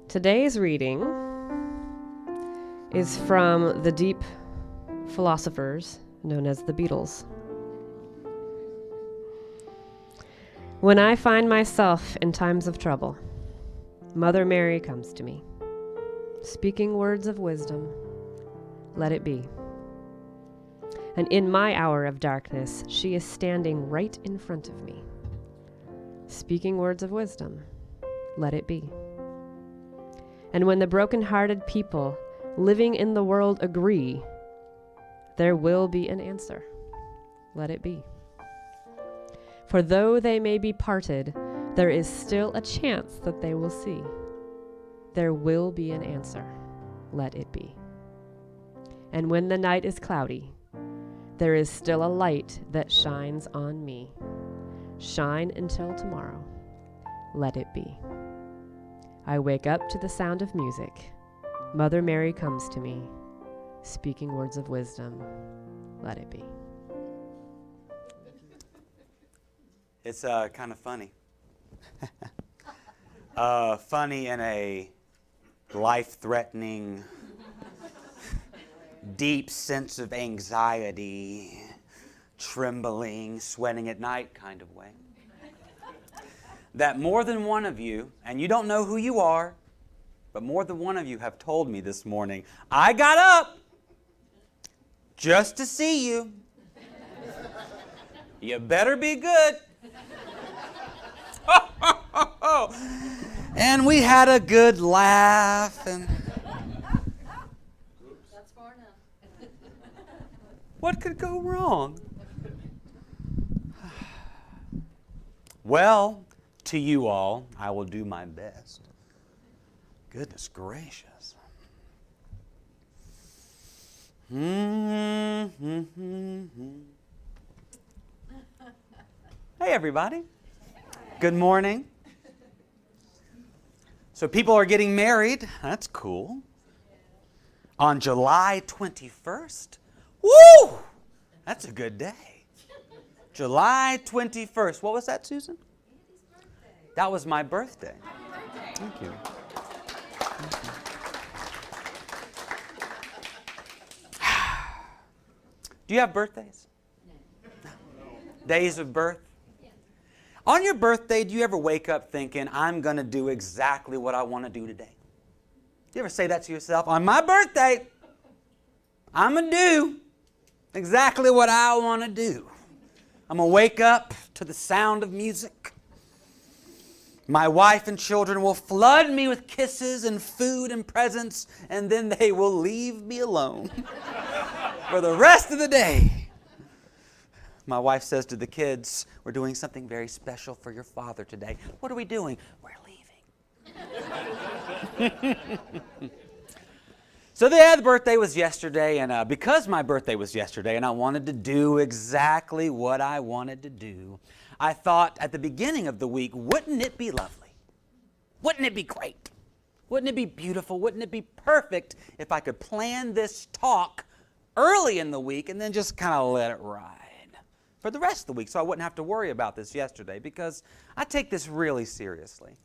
Today's reading is from the deep philosophers known as the Beatles. When I find myself in times of trouble, Mother Mary comes to me, speaking words of wisdom, let it be. And in my hour of darkness, she is standing right in front of me, speaking words of wisdom, let it be. And when the broken-hearted people living in the world agree, there will be an answer, let it be. For though they may be parted, there is still a chance that they will see. There will be an answer, let it be. And when the night is cloudy, there is still a light that shines on me. Shine until tomorrow, let it be. I wake up to the sound of music. Mother Mary comes to me, speaking words of wisdom, let it be. It's kind of funny. Funny in a life-threatening, deep sense of anxiety, trembling, sweating at night kind of way. That more than one of you, and you don't know who you are, but more than one of you have told me this morning, I got up just to see you. You better be good. And we had a good laugh. And that's far enough. What could go wrong? Well, to you all, I will do my best. Goodness gracious. Hey, everybody. Good morning. So people are getting married. That's cool. On July 21st. Woo! That's a good day. July 21st. What was that, Susan? That was my birthday. Thank you. Do you have birthdays? No. Days of birth? On your birthday, do you ever wake up thinking, I'm going to do exactly what I want to do today? Do you ever say that to yourself? On my birthday, I'm going to do exactly what I want to do. I'm going to wake up to the sound of music. My wife and children will flood me with kisses and food and presents, and then they will leave me alone for the rest of the day. My wife says to the kids, we're doing something very special for your father today. What are we doing? We're leaving. So the birthday was yesterday, and because my birthday was yesterday and I wanted to do exactly what I wanted to do, I thought at the beginning of the week, wouldn't it be lovely? Wouldn't it be great? Wouldn't it be beautiful? Wouldn't it be perfect if I could plan this talk early in the week and then just kind of let it ride for the rest of the week so I wouldn't have to worry about this yesterday, because I take this really seriously.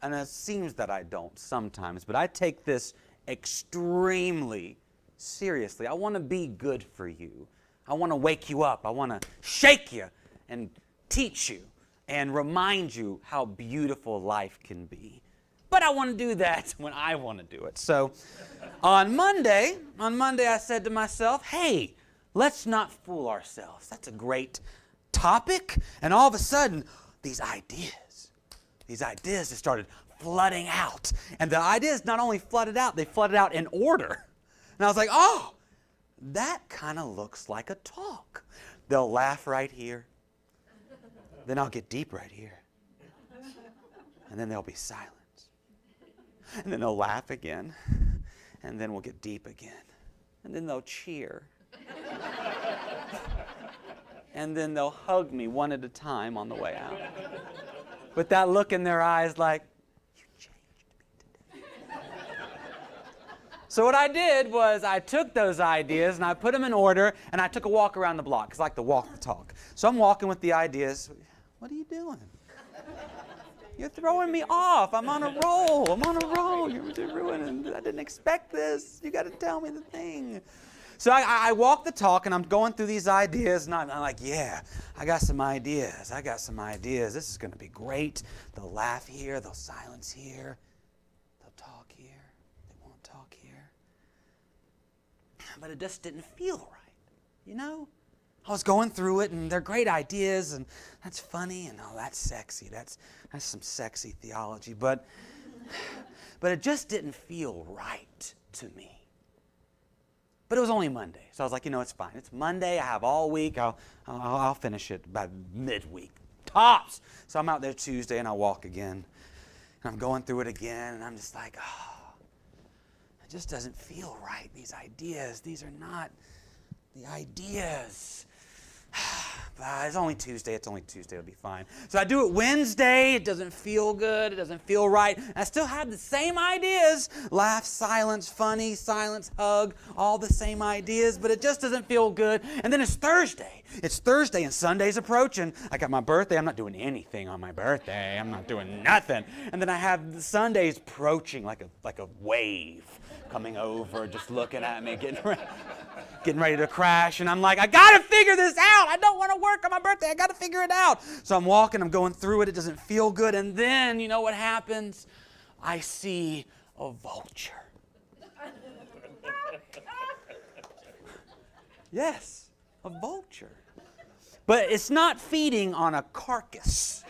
And it seems that I don't sometimes, but I take this extremely seriously. I want to be good for you. I want to wake you up. I want to shake you and teach you and remind you how beautiful life can be. But I want to do that when I want to do it. So on Monday I said to myself, hey, let's not fool ourselves. That's a great topic. And all of a sudden, these ideas just started flooding out. And the ideas not only flooded out, they flooded out in order. And I was like, oh, that kind of looks like a talk. They'll laugh right here. Then I'll get deep right here. And then there'll be silence. And then they'll laugh again. And then we'll get deep again. And then they'll cheer. And then they'll hug me one at a time on the way out. With that look in their eyes like, you changed me today. So what I did was I took those ideas and I put them in order and I took a walk around the block. It's like the walk the talk. So I'm walking with the ideas. What are you doing? You're throwing me off. I'm on a roll. You're ruining. I didn't expect this. You got to tell me the thing. So I walk the talk, and I'm going through these ideas, and I'm like, yeah, I got some ideas. This is going to be great. They'll laugh here. They'll silence here. They'll talk here. They won't talk here. But it just didn't feel right, you know? I was going through it, and they're great ideas, and that's funny, and oh, that's sexy. That's some sexy theology. But it just didn't feel right to me. But it was only Monday, so I was like, it's fine. It's Monday. I have all week. I'll finish it by midweek, tops. So I'm out there Tuesday, and I walk again, and I'm going through it again, and I'm just like, it just doesn't feel right. These ideas, these are not the ideas. But it's only Tuesday. It'll be fine. So I do it Wednesday. It doesn't feel good. It doesn't feel right. I still have the same ideas. Laugh, silence, funny, silence, hug, all the same ideas, but it just doesn't feel good. And then it's Thursday. And Sunday's approaching. I got my birthday. I'm not doing anything on my birthday. I'm not doing nothing. And then I have the Sundays approaching like a wave coming over, just looking at me, getting ready to crash, and I'm like, I gotta figure this out. I don't want to work on my birthday. I gotta figure it out. So I'm walking, I'm going through it. It doesn't feel good. And then, you know what happens? I see a vulture. Yes, a vulture. But it's not feeding on a carcass.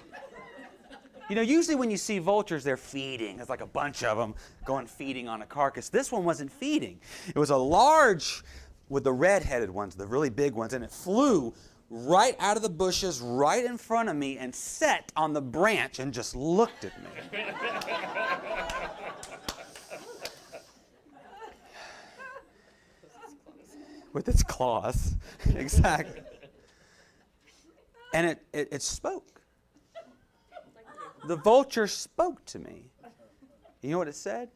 Usually when you see vultures, they're feeding. There's like a bunch of them going feeding on a carcass. This one wasn't feeding. It was a large, with the red-headed ones, the really big ones, and it flew right out of the bushes, right in front of me, and sat on the branch and just looked at me. With its claws. Exactly. And it spoke. The vulture spoke to me. You know what it said?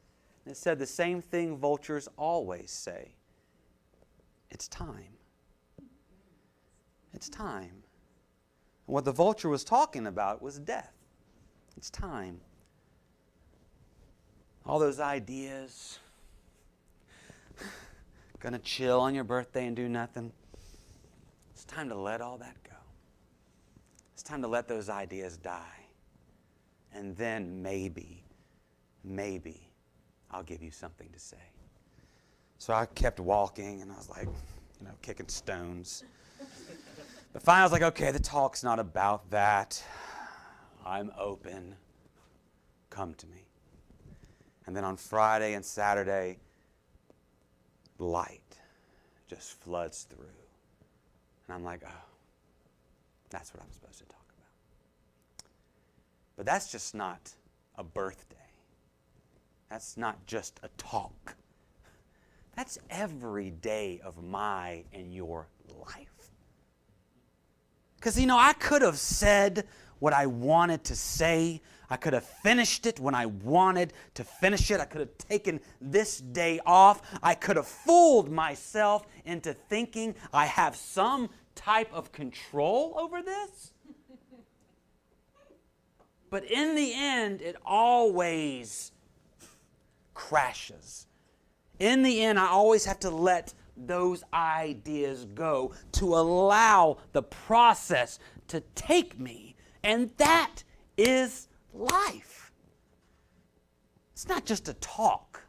It said the same thing vultures always say. It's time. It's time. And what the vulture was talking about was death. It's time. All those ideas. Gonna chill on your birthday and do nothing. It's time to let all that go. It's time to let those ideas die. And then maybe I'll give you something to say. So I kept walking, and I was like, kicking stones. But finally I was like, okay, the talk's not about that. I'm open. Come to me. And then on Friday and Saturday, light just floods through. And I'm like, oh, that's what I'm supposed to talk about. But that's just not a birthday. That's not just a talk. That's every day of my and your life. Because, I could have said what I wanted to say. I could have finished it when I wanted to finish it. I could have taken this day off. I could have fooled myself into thinking I have some type of control over this. But in the end, it always crashes. In the end, I always have to let those ideas go to allow the process to take me. And that is life. It's not just a talk.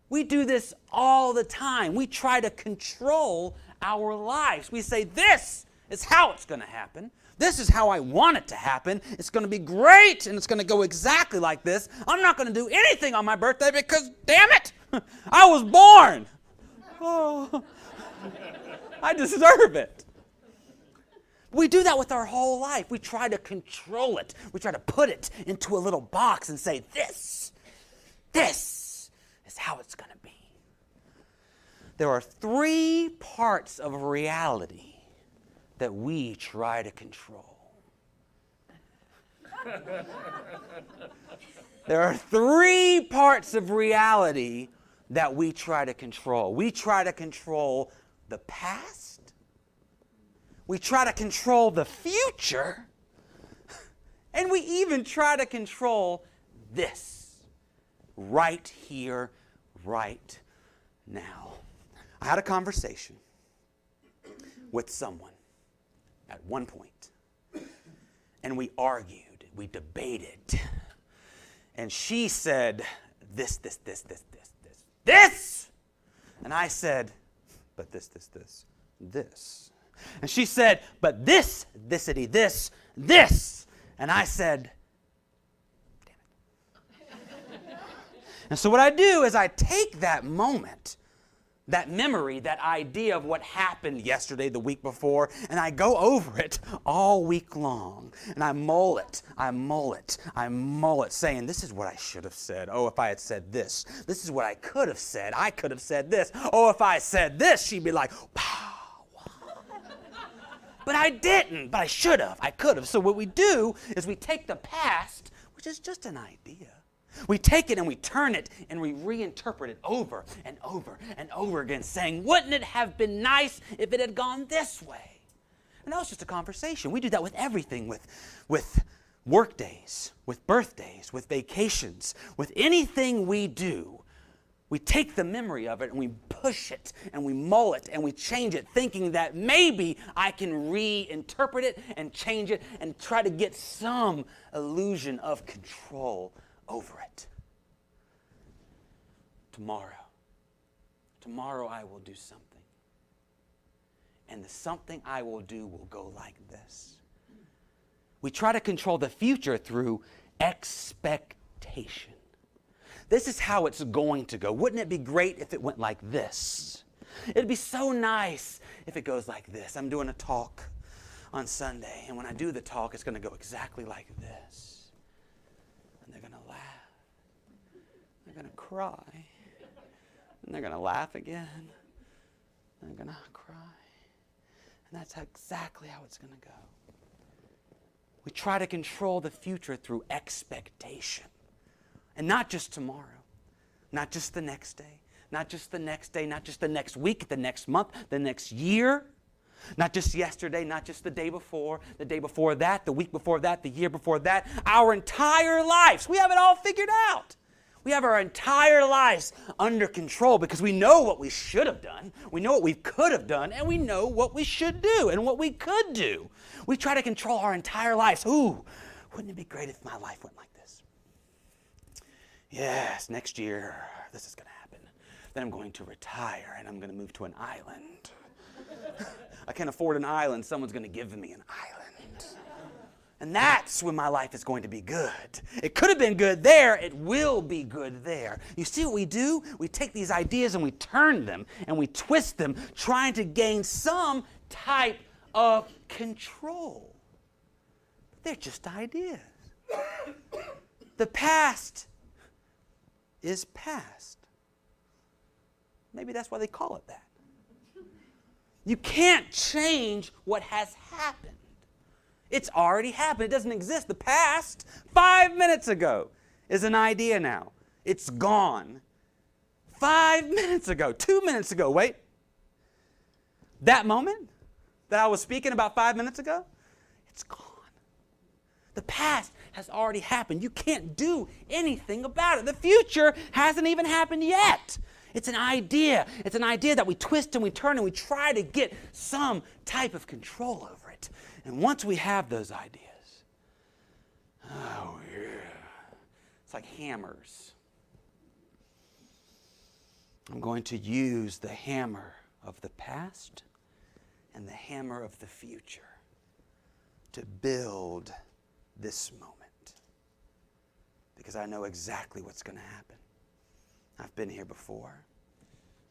We do this all the time. We try to control our lives. We say, this is how it's going to happen. This is how I want it to happen. It's going to be great, and it's going to go exactly like this. I'm not going to do anything on my birthday because, damn it, I was born. Oh, I deserve it. We do that with our whole life. We try to control it. We try to put it into a little box and say, this is how it's going to be. There are 3 parts of reality that we try to control. There are 3 parts of reality that we try to control. We try to control the past. We try to control the future. And we even try to control this right here, right now. I had a conversation with someone at one point, and we argued, we debated, and she said this. And I said, but this. And she said, but this. And I said, damn it. And so what I do is I take that moment, that memory, that idea of what happened yesterday, the week before, and I go over it all week long. And I mull it, saying, this is what I should have said. Oh, if I had said this. This is what I could have said. I could have said this. Oh, if I said this, she'd be like, wow. But I didn't, but I should have, I could have. So what we do is we take the past, which is just an idea. We take it and we turn it and we reinterpret it over and over and over again, saying, wouldn't it have been nice if it had gone this way? And that was just a conversation. We do that with everything, with work days, with birthdays, with vacations, with anything we do. We take the memory of it and we push it and we mull it and we change it, thinking that maybe I can reinterpret it and change it and try to get some illusion of control over it. Tomorrow I will do something. And the something I will do will go like this. We try to control the future through expectation. This is how it's going to go. Wouldn't it be great if it went like this? It'd be so nice if it goes like this. I'm doing a talk on Sunday, and when I do the talk, it's going to go exactly like this. And they're going to laugh. They're going to cry. And they're going to laugh again. And they're going to cry. And that's exactly how it's going to go. We try to control the future through expectation. And not just tomorrow, not just the next day, not just the next day, not just the next week, the next month, the next year, not just yesterday, not just the day before that, the week before that, the year before that, our entire lives. We have it all figured out. We have our entire lives under control because we know what we should have done, we know what we could have done, and we know what we should do and what we could do. We try to control our entire lives. Ooh, wouldn't it be great if my life went like this? Yes, next year, this is going to happen. Then I'm going to retire, and I'm going to move to an island. I can't afford an island. Someone's going to give me an island. And that's when my life is going to be good. It could have been good there. It will be good there. You see what we do? We take these ideas and we turn them and we twist them, trying to gain some type of control. They're just ideas. The past is past. Maybe that's why they call it that. You can't change what has happened. It's already happened. It doesn't exist. The past, 5 minutes ago, is an idea now. It's gone. 5 minutes ago, 2 minutes ago, wait. That moment that I was speaking about 5 minutes ago, it's gone. The past has already happened. You can't do anything about it. The future hasn't even happened yet. It's an idea. It's an idea that we twist and we turn and we try to get some type of control over it. And once we have those ideas, oh yeah, it's like hammers. I'm going to use the hammer of the past and the hammer of the future to build this moment. Because I know exactly what's going to happen. I've been here before.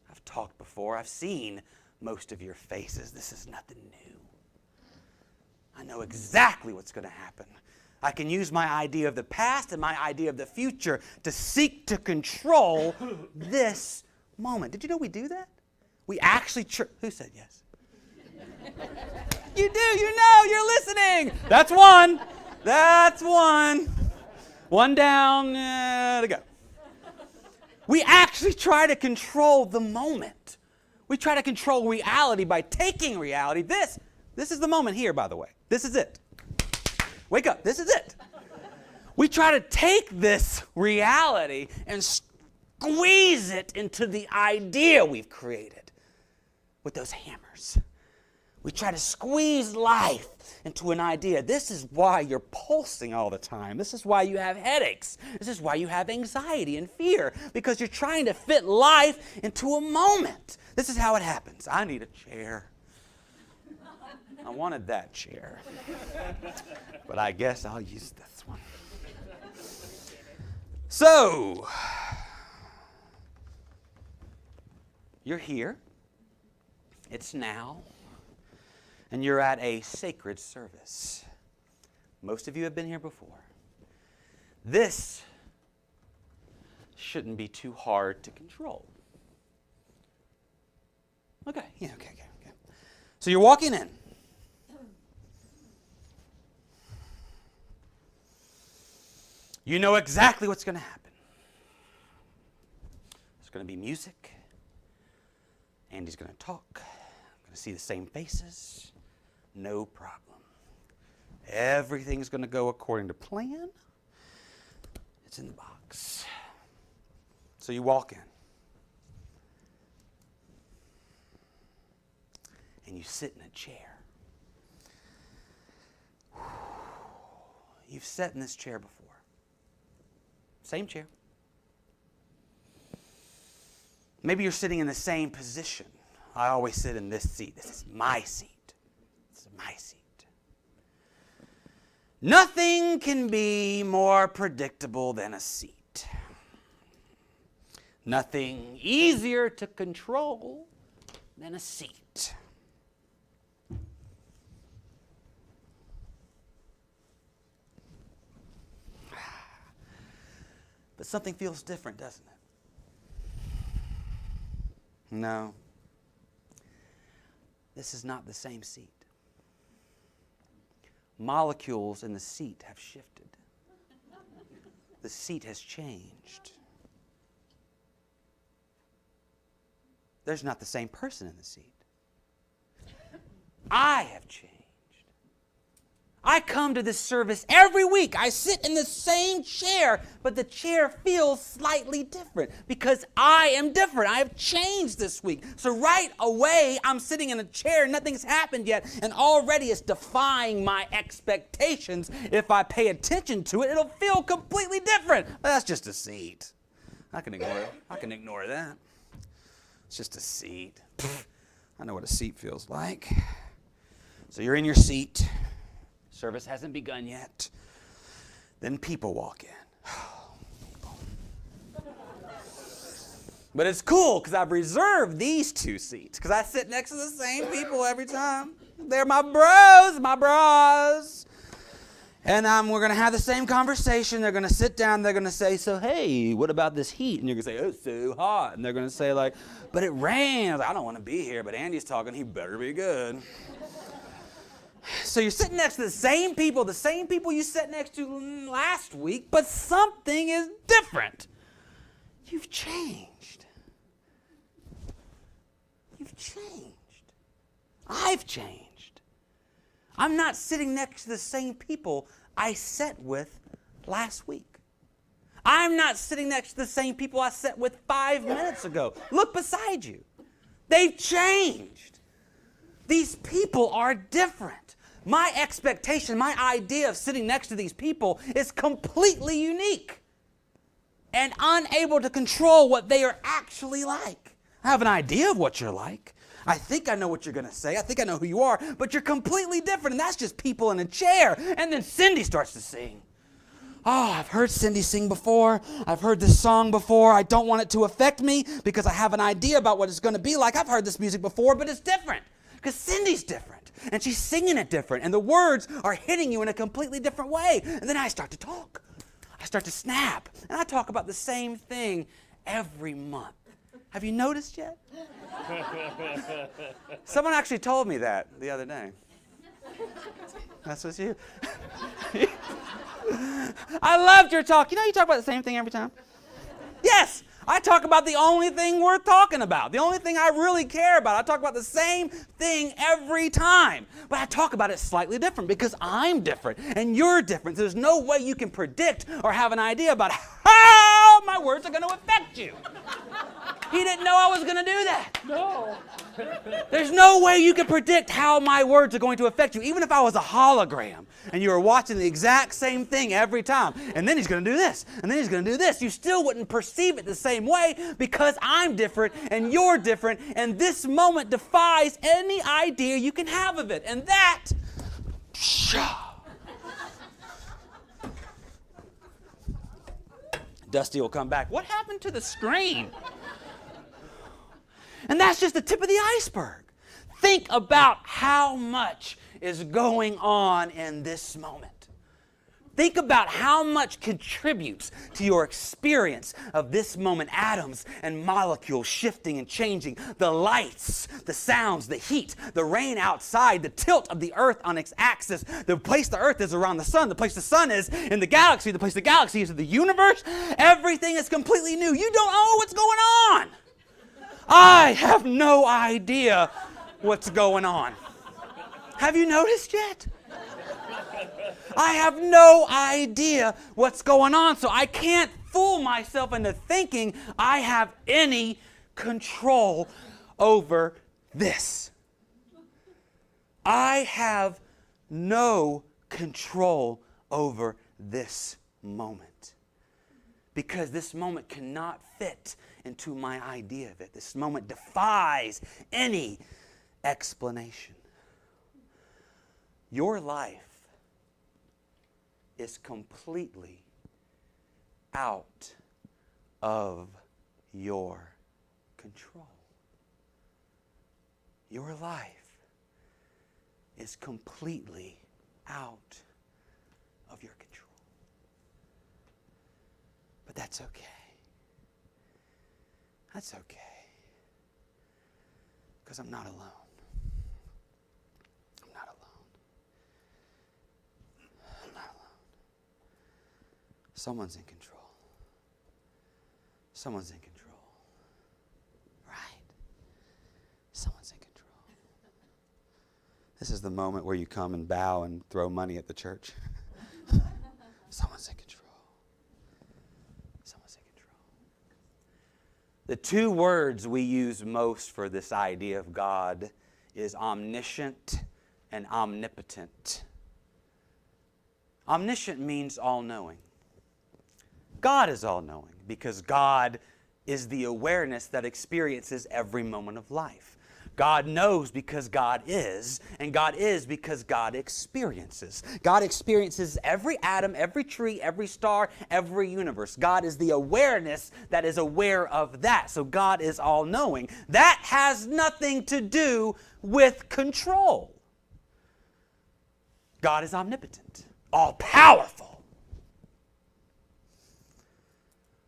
I've talked before. I've seen most of your faces. This is nothing new. I know exactly what's going to happen. I can use my idea of the past and my idea of the future to seek to control this moment. Did you know we do that? We actually, who said yes? You do, you know, you're listening. That's one. That's one. One down to go. We actually try to control the moment. We try to control reality by taking reality. This is the moment here, by the way. This is it. Wake up. This is it. We try to take this reality and squeeze it into the idea we've created with those hammers. We try to squeeze life into an idea. This is why you're pulsing all the time. This is why you have headaches. This is why you have anxiety and fear, because you're trying to fit life into a moment. This is how it happens. I need a chair. I wanted that chair, but I guess I'll use this one. So, you're here. It's now. And you're at a sacred service. Most of you have been here before. This shouldn't be too hard to control. Okay. So you're walking in. You know exactly what's going to happen. There's going to be music. Andy's going to talk. I'm going to see the same faces. No problem. Everything's going to go according to plan. It's in the box. So you walk in. And you sit in a chair. You've sat in this chair before. Same chair. Maybe you're sitting in the same position. I always sit in this seat. This is my seat. This is my seat. Nothing can be more predictable than a seat. Nothing easier to control than a seat. But something feels different, doesn't it? No. This is not the same seat. Molecules in the seat have shifted. The seat has changed. There's not the same person in the seat. I have changed. I come to this service every week. I sit in the same chair, but the chair feels slightly different because I am different. I have changed this week. So right away, I'm sitting in a chair, nothing's happened yet, and already it's defying my expectations. If I pay attention to it, it'll feel completely different. But that's just a seat. I can ignore it. I can ignore that. It's just a seat. I know what a seat feels like. So you're in your seat. Service hasn't begun yet. Then people walk in. But it's cool because I've reserved these two seats because I sit next to the same people every time. They're my bros. And we're going to have the same conversation. They're going to sit down. They're going to say, so, hey, what about this heat? And you're going to say, oh, it's so hot. And they're going to say, like, but it rains. I don't want to be here, but Andy's talking. He better be good. So you're sitting next to the same people you sat next to last week, but something is different. You've changed. You've changed. I've changed. I'm not sitting next to the same people I sat with last week. I'm not sitting next to the same people I sat with 5 minutes ago. Look beside you. They've changed. These people are different. My expectation, my idea of sitting next to these people is completely unique and unable to control what they are actually like. I have an idea of what you're like. I think I know what you're going to say. I think I know who you are, but you're completely different, and that's just people in a chair. And then Cindy starts to sing. Oh, I've heard Cindy sing before. I've heard this song before. I don't want it to affect me because I have an idea about what it's going to be like. I've heard this music before, but it's different because Cindy's different. And she's singing it different. And the words are hitting you in a completely different way. And then I start to talk. I start to snap. And I talk about the same thing every month. Have you noticed yet? Someone actually told me that the other day. That's what you. I loved your talk. You know you talk about the same thing every time? Yes. I talk about the only thing worth talking about, the only thing I really care about. I talk about the same thing every time, but I talk about it slightly different because I'm different and you're different. There's no way you can predict or have an idea about how my words are going to affect you. He didn't know I was going to do that. No. There's no way you can predict how my words are going to affect you. Even if I was a hologram and you were watching the exact same thing every time, and then he's going to do this, and then he's going to do this, you still wouldn't perceive it the same way because I'm different and you're different, and this moment defies any idea you can have of it. And that, Dusty will come back. What happened to the screen? And that's just the tip of the iceberg. Think about how much is going on in this moment. Think about how much contributes to your experience of this moment. Atoms and molecules shifting and changing. The lights, the sounds, the heat, the rain outside, the tilt of the earth on its axis, the place the earth is around the sun, the place the sun is in the galaxy, the place the galaxy is in the universe. Everything is completely new. You don't know what's going on. I have no idea what's going on. Have you noticed yet? I have no idea what's going on, so I can't fool myself into thinking I have any control over this. I have no control over this moment because this moment cannot fit into my idea of it. This moment defies any explanation. Your life is completely out of your control. Your life is completely out of your control. But that's okay. That's okay. Because I'm not alone. I'm not alone. I'm not alone. Someone's in control. Someone's in control. Right? Someone's in control. This is the moment where you come and bow and throw money at the church. Someone's in control. The two words we use most for this idea of God is omniscient and omnipotent. Omniscient means all-knowing. God is all-knowing because God is the awareness that experiences every moment of life. God knows because God is, and God is because God experiences. God experiences every atom, every tree, every star, every universe. God is the awareness that is aware of that. So God is all-knowing. That has nothing to do with control. God is omnipotent, all-powerful.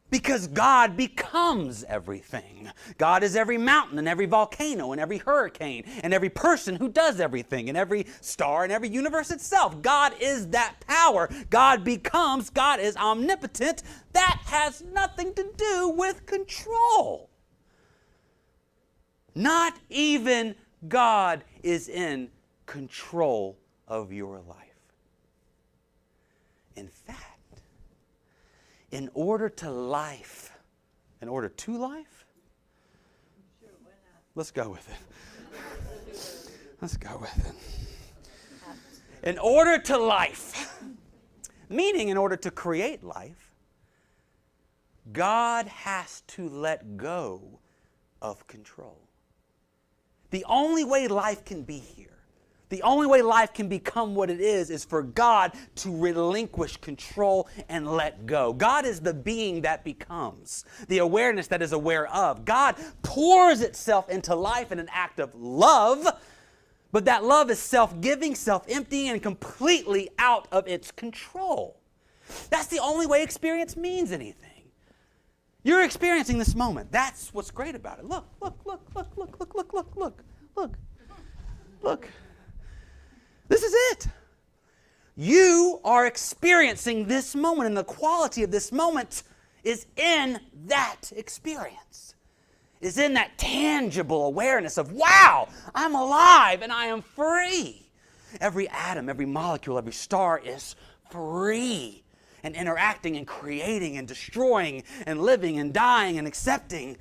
Because God becomes everything. God is every mountain and every volcano and every hurricane and every person who does everything and every star and every universe itself. God is that power. God becomes. God is omnipotent. That has nothing to do with control. Not even God is in control of your life. In fact, in order to life, let's go with it. Let's go with it. In order to life, meaning in order to create life, God has to let go of control. The only way life can be here, the only way life can become what it is for God to relinquish control and let go. God is the being that becomes, the awareness that is aware of. God pours itself into life in an act of love, but that love is self-giving, self-emptying, and completely out of its control. That's the only way experience means anything. You're experiencing this moment. That's what's great about it. Look. This is it. You are experiencing this moment, and the quality of this moment is in that experience, is in that tangible awareness of, wow, I'm alive and I am free. Every atom, every molecule, every star is free and interacting and creating and destroying and living and dying and accepting.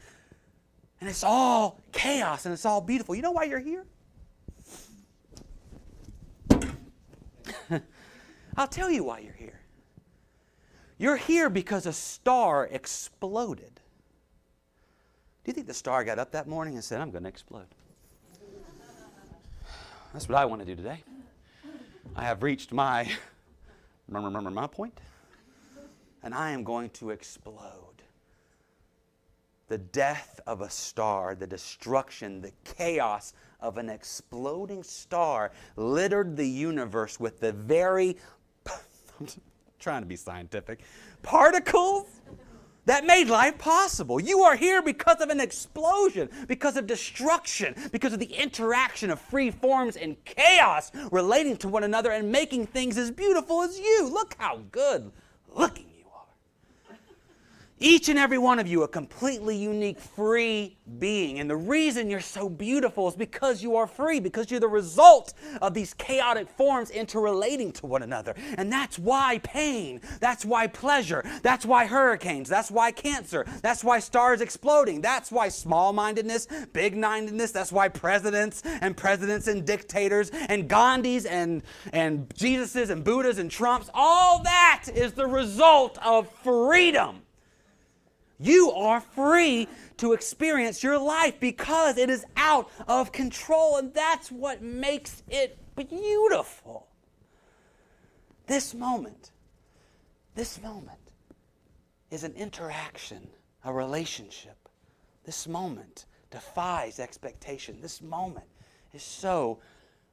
And it's all chaos and it's all beautiful. You know why you're here? I'll tell you why you're here. You're here because a star exploded. Do you think the star got up that morning and said, I'm going to explode? That's what I want to do today. I have reached my point, and I am going to explode. The death of a star, the destruction, the chaos of an exploding star littered the universe with the very, I'm trying to be scientific, particles that made life possible. You are here because of an explosion, because of destruction, because of the interaction of free forms and chaos relating to one another and making things as beautiful as you. Look how good looking you are. Each and every one of you a completely unique, free being. And the reason you're so beautiful is because you are free, because you're the result of these chaotic forms interrelating to one another. And that's why pain, that's why pleasure, that's why hurricanes, that's why cancer, that's why stars exploding, that's why small-mindedness, big-mindedness, that's why presidents and dictators and Gandhis and Jesuses and Buddhas and Trumps, all that is the result of freedom. You are free to experience your life because it is out of control, and that's what makes it beautiful. This moment is an interaction, a relationship. This moment defies expectation. This moment is so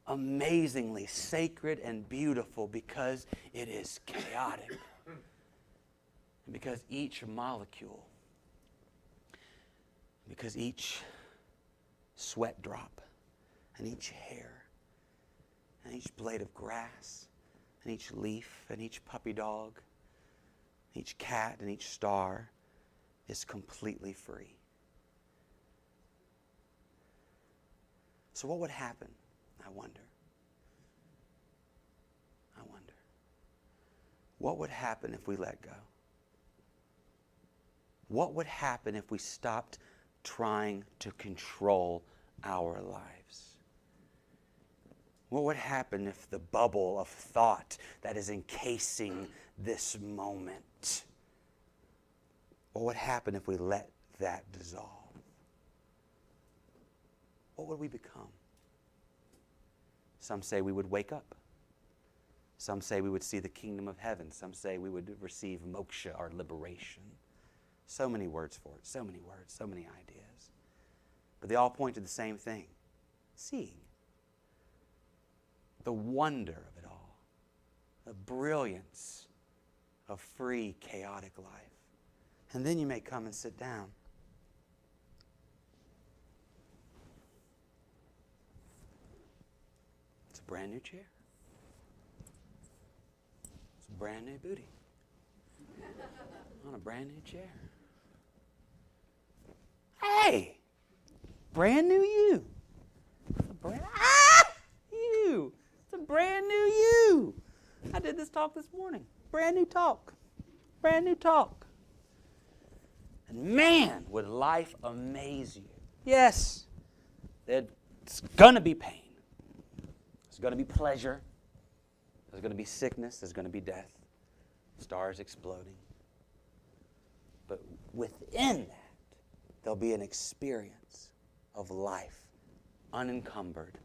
amazingly sacred and beautiful because it is chaotic. And because each molecule, because each sweat drop, and each hair, and each blade of grass, and each leaf, and each puppy dog, each cat, and each star is completely free. So what would happen, I wonder? What would happen if we let go? What would happen if we stopped trying to control our lives? What would happen if the bubble of thought that is encasing this moment, what would happen if we let that dissolve? What would we become? Some say we would wake up. Some say we would see the kingdom of heaven. Some say we would receive moksha or liberation. So many words for it, so many words, so many ideas. But they all point to the same thing, seeing. The wonder of it all, the brilliance of free, chaotic life. And then you may come and sit down. It's a brand new chair. It's a brand new booty on a brand new chair. Hey, brand new you. It's a brand you. It's a brand new you. I did this talk this morning. Brand new talk. Brand new talk. And man, would life amaze you. Yes, it's going to be pain. There's going to be pleasure. There's going to be sickness. There's going to be death. Stars exploding. But within that, there'll be an experience of life, unencumbered,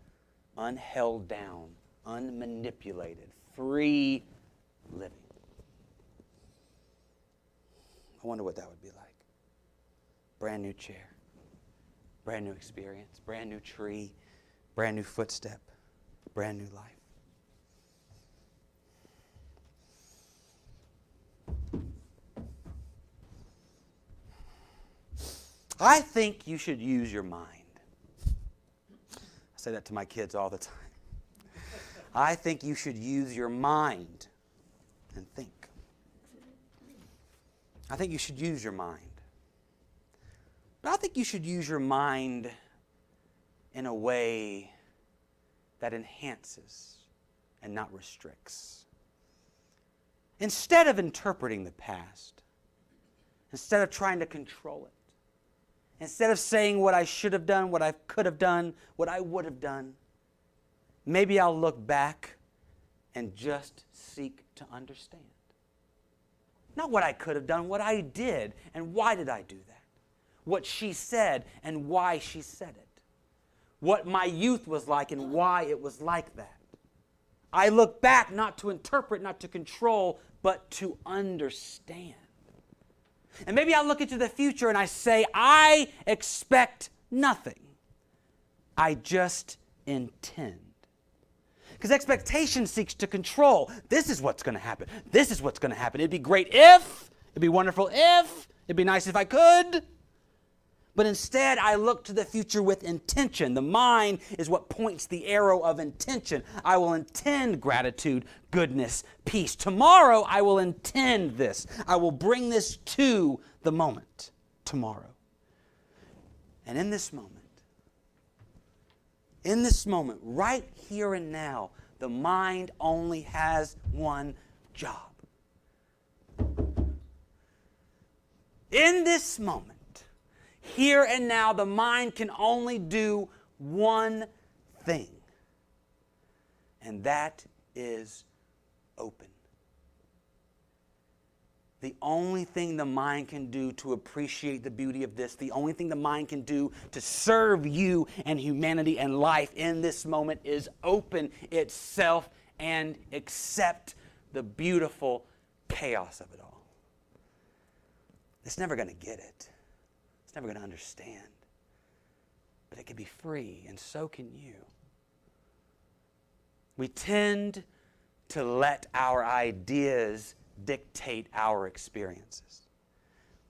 unheld down, unmanipulated, free living. I wonder what that would be like. Brand new chair, brand new experience, brand new tree, brand new footstep, brand new life. I think you should use your mind. I say that to my kids all the time. I think you should use your mind and think. I think you should use your mind. But I think you should use your mind in a way that enhances and not restricts. Instead of interpreting the past, instead of trying to control it, instead of saying what I should have done, what I could have done, what I would have done, maybe I'll look back and just seek to understand. Not what I could have done, what I did, and why did I do that? What she said and why she said it. What my youth was like and why it was like that. I look back not to interpret, not to control, but to understand. And maybe I look into the future and I say, I expect nothing. I just intend. Because expectation seeks to control. This is what's going to happen. This is what's going to happen. It'd be great if, it'd be wonderful if, it'd be nice if I could. But instead, I look to the future with intention. The mind is what points the arrow of intention. I will intend gratitude, goodness, peace. Tomorrow, I will intend this. I will bring this to the moment tomorrow. And in this moment, right here and now, the mind only has one job. In this moment, here and now, the mind can only do one thing, and that is open. The only thing the mind can do to appreciate the beauty of this, the only thing the mind can do to serve you and humanity and life in this moment is open itself and accept the beautiful chaos of it all. It's never going to get it. It's never going to understand. But it can be free, and so can you. We tend to let our ideas dictate our experiences.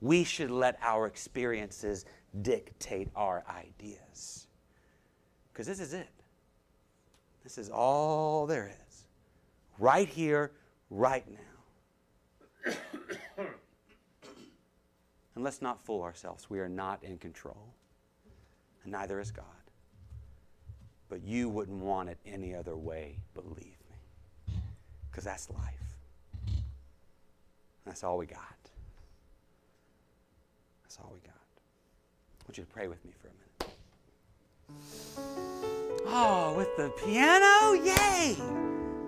We should let our experiences dictate our ideas. Because this is it. This is all there is. Right here, right now. And let's not fool ourselves. We are not in control. And neither is God. But you wouldn't want it any other way, believe me. Because that's life. That's all we got. That's all we got. I want you to pray with me for a minute. Oh, with the piano? Yay!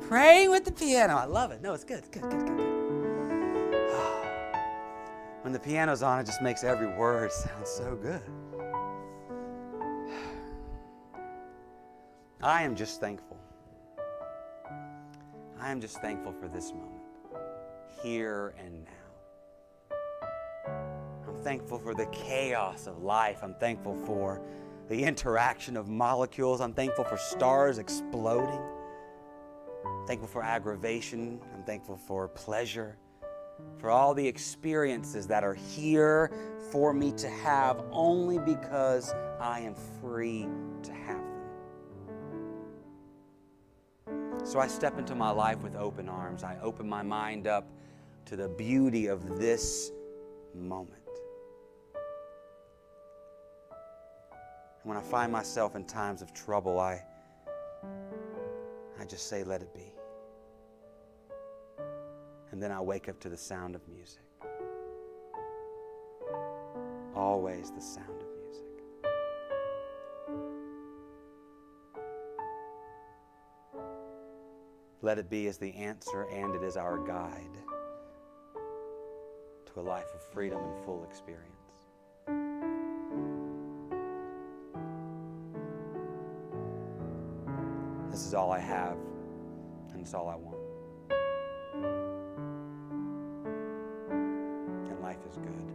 Praying with the piano. I love it. No, it's good. It's good, good, good, good. When the piano's on, it just makes every word sound so good. I am just thankful. I am just thankful for this moment. Here and now. I'm thankful for the chaos of life. I'm thankful for the interaction of molecules. I'm thankful for stars exploding. I'm thankful for aggravation. I'm thankful for pleasure. For all the experiences that are here for me to have only because I am free to have them. So I step into my life with open arms. I open my mind up to the beauty of this moment. And when I find myself in times of trouble, I just say, let it be. And then I wake up to the sound of music. Always the sound of music. Let it be is the answer, and it is our guide to a life of freedom and full experience. This is all I have, and it's all I want. And life is good.